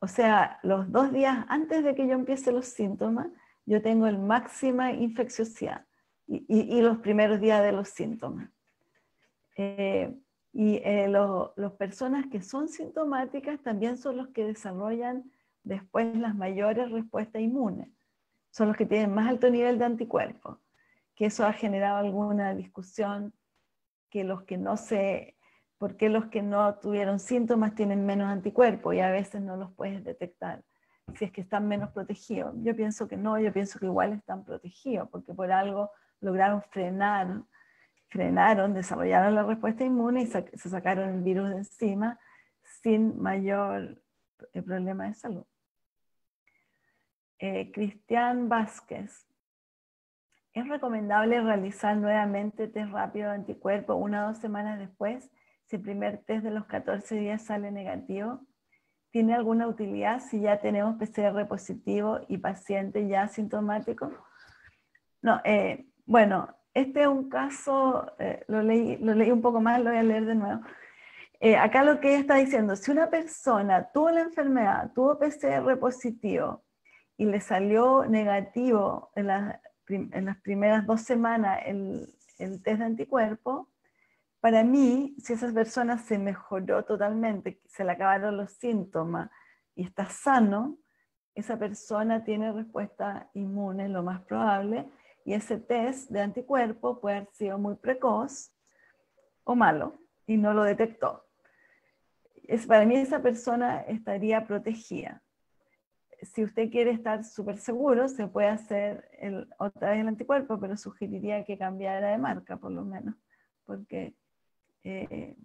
O sea, los 2 días antes de que yo empiece los síntomas, yo tengo el máxima infecciosidad y los primeros días de los síntomas. Las personas que son sintomáticas también son los que desarrollan después las mayores respuestas inmunes. Son los que tienen más alto nivel de anticuerpos, que eso ha generado alguna discusión, que por qué los que no tuvieron síntomas tienen menos anticuerpos y a veces no los puedes detectar, si es que están menos protegidos. Yo pienso que no, yo pienso que igual están protegidos, porque por algo lograron frenaron, desarrollaron la respuesta inmune y se sacaron el virus de encima sin mayor problema de salud. Cristian Vázquez. ¿Es recomendable realizar nuevamente test rápido de anticuerpos 1 o 2 semanas después si el primer test de los 14 días sale negativo? ¿Tiene alguna utilidad si ya tenemos PCR positivo y paciente ya asintomático? No, bueno, este es un caso, lo leí un poco más, lo voy a leer de nuevo. Acá lo que ella está diciendo, si una persona tuvo la enfermedad, tuvo PCR positivo y le salió negativo en las primeras 2 semanas el test de anticuerpos, para mí, si esa persona se mejoró totalmente, se le acabaron los síntomas y está sano, esa persona tiene respuesta inmune, lo más probable, y ese test de anticuerpo puede haber sido muy precoz o malo y no lo detectó. Para mí esa persona estaría protegida. Si usted quiere estar súper seguro, se puede hacer otra vez el anticuerpo, pero sugeriría que cambiara de marca por lo menos, porque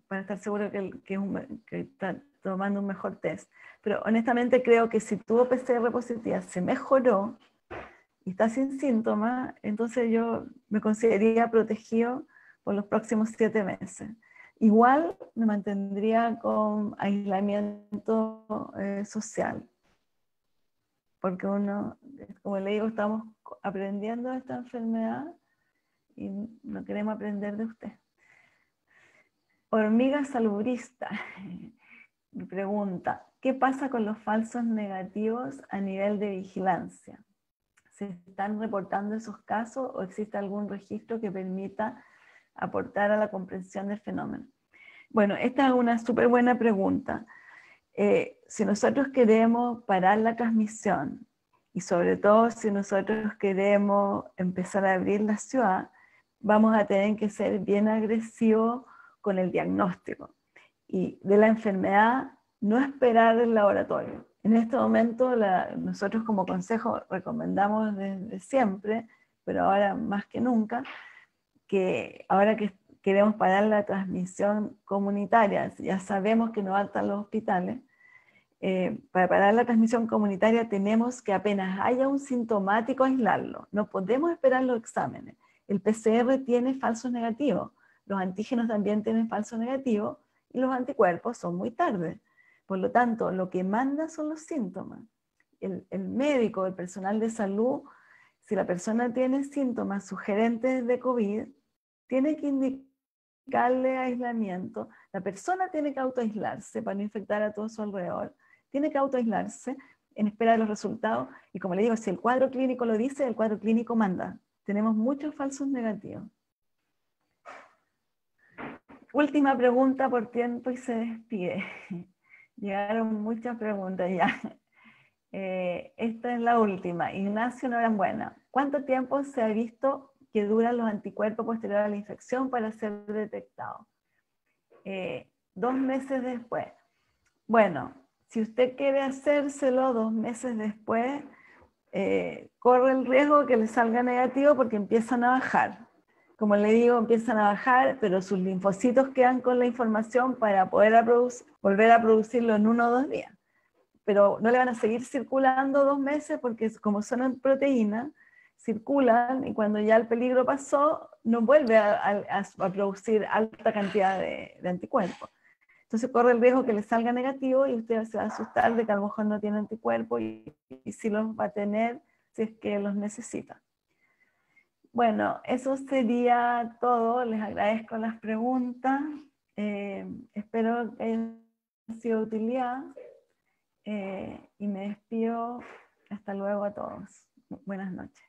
para estar seguro que está tomando un mejor test. Pero honestamente creo que si tuvo PCR positiva, se mejoró y está sin síntomas, entonces yo me consideraría protegido por los próximos 7 meses. Igual me mantendría con aislamiento social, porque uno, como le digo, estamos aprendiendo de esta enfermedad y no queremos aprender de usted. Hormiga Salubrista me pregunta, ¿qué pasa con los falsos negativos a nivel de vigilancia? ¿Se están reportando esos casos o existe algún registro que permita aportar a la comprensión del fenómeno? Bueno, esta es una súper buena pregunta. Si nosotros queremos parar la transmisión y sobre todo si nosotros queremos empezar a abrir la ciudad, vamos a tener que ser bien agresivos con el diagnóstico y de la enfermedad, no esperar el laboratorio. En este momento, nosotros como consejo recomendamos desde siempre, pero ahora más que nunca, que ahora que queremos parar la transmisión comunitaria, ya sabemos que no faltan los hospitales, para parar la transmisión comunitaria tenemos que apenas haya un sintomático aislarlo. No podemos esperar los exámenes. El PCR tiene falsos negativos, los antígenos también tienen falsos negativos y los anticuerpos son muy tarde. Por lo tanto, lo que manda son los síntomas. El médico, el personal de salud, si la persona tiene síntomas sugerentes de COVID, tiene que indicarle aislamiento. La persona tiene que autoaislarse para no infectar a todo su alrededor. Tiene que autoaislarse en espera de los resultados. Y como le digo, si el cuadro clínico lo dice, el cuadro clínico manda. Tenemos muchos falsos negativos. Última pregunta por tiempo y se despide. Llegaron muchas preguntas ya. Esta es la última. Ignacio Norambuena. ¿Cuánto tiempo se ha visto que duran los anticuerpos posteriores a la infección para ser detectados? 2 meses después. Bueno, si usted quiere hacérselo 2 meses después, corre el riesgo que le salga negativo porque empiezan a bajar. Como le digo, empiezan a bajar, pero sus linfocitos quedan con la información para poder volver a producirlo en 1 o 2 días. Pero no le van a seguir circulando 2 meses porque como son proteínas, circulan y cuando ya el peligro pasó, no vuelve a producir alta cantidad de anticuerpos. Entonces corre el riesgo que le salga negativo y usted se va a asustar de que a lo mejor no tiene anticuerpos y sí los va a tener si es que los necesita. Bueno, eso sería todo. Les agradezco las preguntas. Espero que hayan sido de utilidad. Y me despido. Hasta luego a todos. Buenas noches.